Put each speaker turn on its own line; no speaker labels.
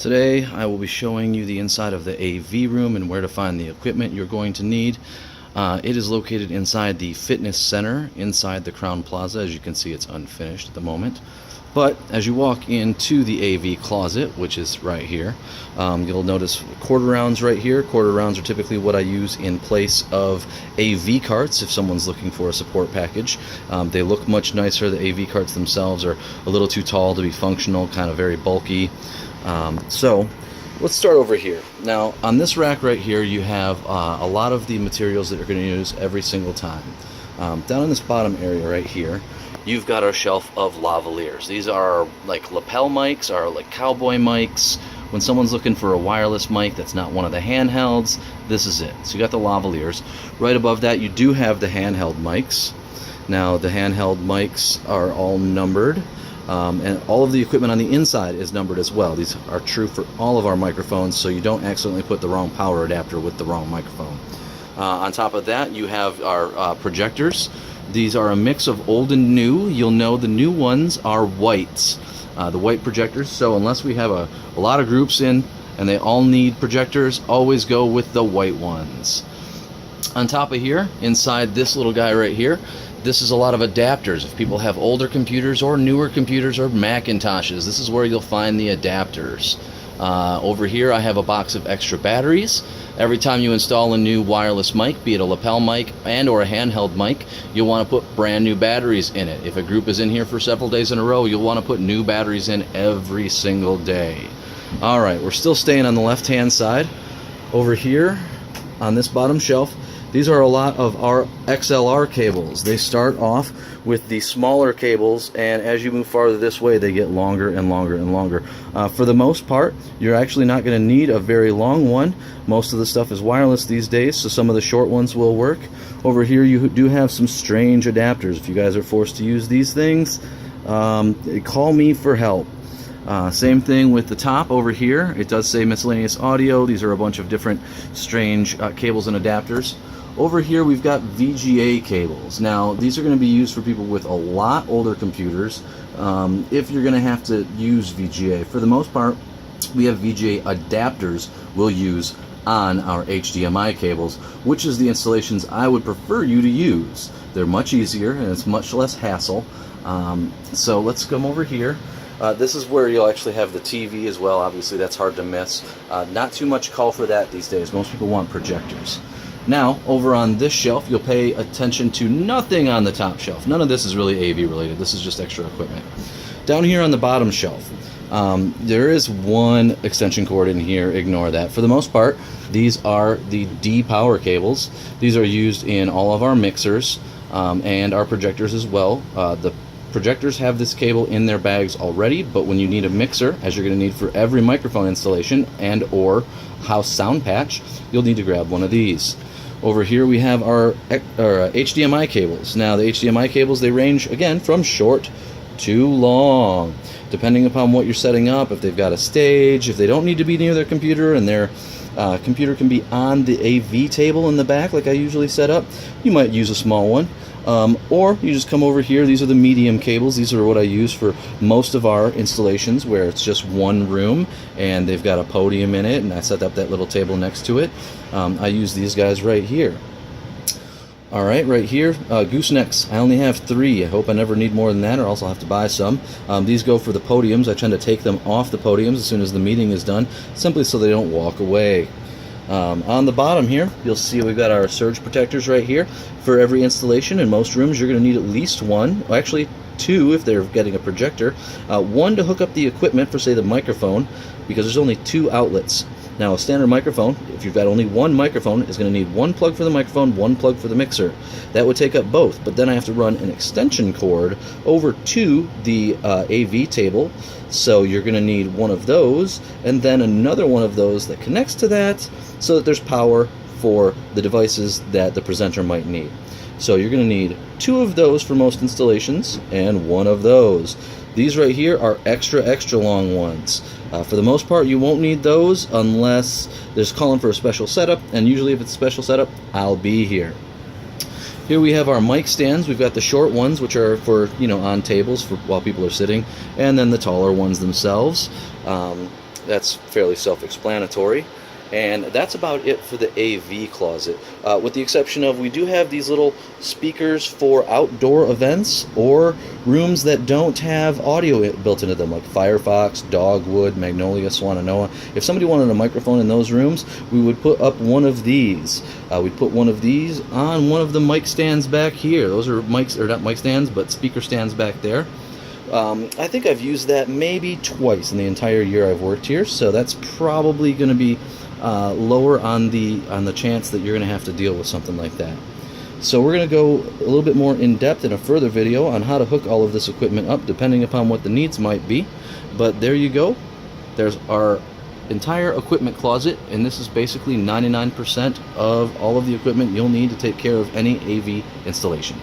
Today I will be showing you the inside of the AV room and where to find the equipment you're going to need. It is located inside the fitness center inside the Crowne Plaza. As you can see, it's unfinished at the moment. But as you walk into the AV closet, which is right here, you'll notice quarter rounds right here. Quarter rounds are typically what I use in place of AV carts if someone's looking for a support package. They look much nicer. The AV carts themselves are a little too tall to be functional, kind of very bulky. So let's start over here. Now on this rack right here you have a lot of the materials that you're going to use every single time. Down in this bottom area right here you've got our shelf of lavaliers. These are like lapel mics, or like cowboy mics. When someone's looking for a wireless mic that's not one of the handhelds, this is it. So you got the lavaliers. Right above that you do have the handheld mics. Now the handheld mics are all numbered. And all of the equipment on the inside is numbered as well. These are true for all of our microphones, so you don't accidentally put the wrong power adapter with the wrong microphone. On top of that, you have our projectors. These are a mix of old and new. You'll know the new ones are whites, the white projectors. So unless we have a lot of groups in and they all need projectors, always go with the white ones. On top of here, inside this little guy right here, this is a lot of adapters. If people have older computers or newer computers or Macintoshes, this is where you'll find the adapters. Over here I have a box of extra batteries. Every time you install a new wireless mic, be it a lapel mic and or a handheld mic, you'll want to put brand new batteries in it. If a group is in here for several days in a row, you'll want to put new batteries in every single day. Alright, we're still staying on the left hand side. Over here on this bottom shelf, these are a lot of our XLR cables. They start off with the smaller cables, and as you move farther this way, they get longer and longer and longer. For the most part, you're actually not going to need a very long one. Most of the stuff is wireless these days, so some of the short ones will work. Over here, you do have some strange adapters. If you guys are forced to use these things, call me for help. Same thing with the top over here. It does say miscellaneous audio. These are a bunch of different strange cables and adapters. Over here we've got VGA cables. Now these are going to be used for people with a lot older computers if you're going to have to use VGA. For the most part, we have VGA adapters we'll use on our HDMI cables, which is the installations I would prefer you to use. They're much easier and it's much less hassle. So let's come over here. This is where you'll actually have the TV as well. Obviously that's hard to miss. Not too much call for that these days. Most people want projectors. Now, over on this shelf, you'll pay attention to nothing on the top shelf. None of this is really AV related. This is just extra equipment. Down here on the bottom shelf, there is one extension cord in here. Ignore that. For the most part, these are the D power cables. These are used in all of our mixers and our projectors as well. The projectors have this cable in their bags already, but when you need a mixer, as you're going to need for every microphone installation and or house sound patch, you'll need to grab one of these. Over here we have our HDMI cables. Now the HDMI cables, they range again from short to long, depending upon what you're setting up. If they've got a stage, if they don't need to be near their computer and their computer can be on the AV table in the back like I usually set up, you might use a small one. Or you just come over here. These are the medium cables. These are what I use for most of our installations where it's just one room and they've got a podium in it and I set up that little table next to it. I use these guys right here. Alright, right here, goosenecks. I only have 3. I hope I never need more than that or else I'll have to buy some. These go for the podiums. I tend to take them off the podiums as soon as the meeting is done, simply so they don't walk away. On the bottom here, you'll see we've got our surge protectors right here. For every installation in most rooms, you're going to need at least one, well, actually 2 if they're getting a projector. One to hook up the equipment for, say, the microphone, because there's only 2 outlets. Now, a standard microphone, if you've got only one microphone, is going to need one plug for the microphone, one plug for the mixer. That would take up both, but then I have to run an extension cord over to the AV table. So you're going to need one of those, and then another one of those that connects to that, so that there's power for the devices that the presenter might need. So you're going to need 2 of those for most installations, and 1 of those. These right here are extra long ones. For the most part, you won't need those unless there's calling for a special setup, and usually if it's a special setup, I'll be here. Here we have our mic stands. We've got the short ones, which are for, on tables for while people are sitting, and then the taller ones themselves. That's fairly self-explanatory. And that's about it for the AV closet, with the exception of we do have these little speakers for outdoor events or rooms that don't have audio built into them, like Firefox, Dogwood, Magnolia, Swananoa. If somebody wanted a microphone in those rooms, we would put up one of these. We'd put one of these on one of the mic stands back here. Those are mics, or not mic stands, but speaker stands back there. I think I've used that maybe twice in the entire year I've worked here, so that's probably going to be lower on the chance that you're going to have to deal with something like that. So we're going to go a little bit more in depth in a further video on how to hook all of this equipment up, depending upon what the needs might be. But there you go. There's our entire equipment closet, and this is basically 99% of all of the equipment you'll need to take care of any AV installation.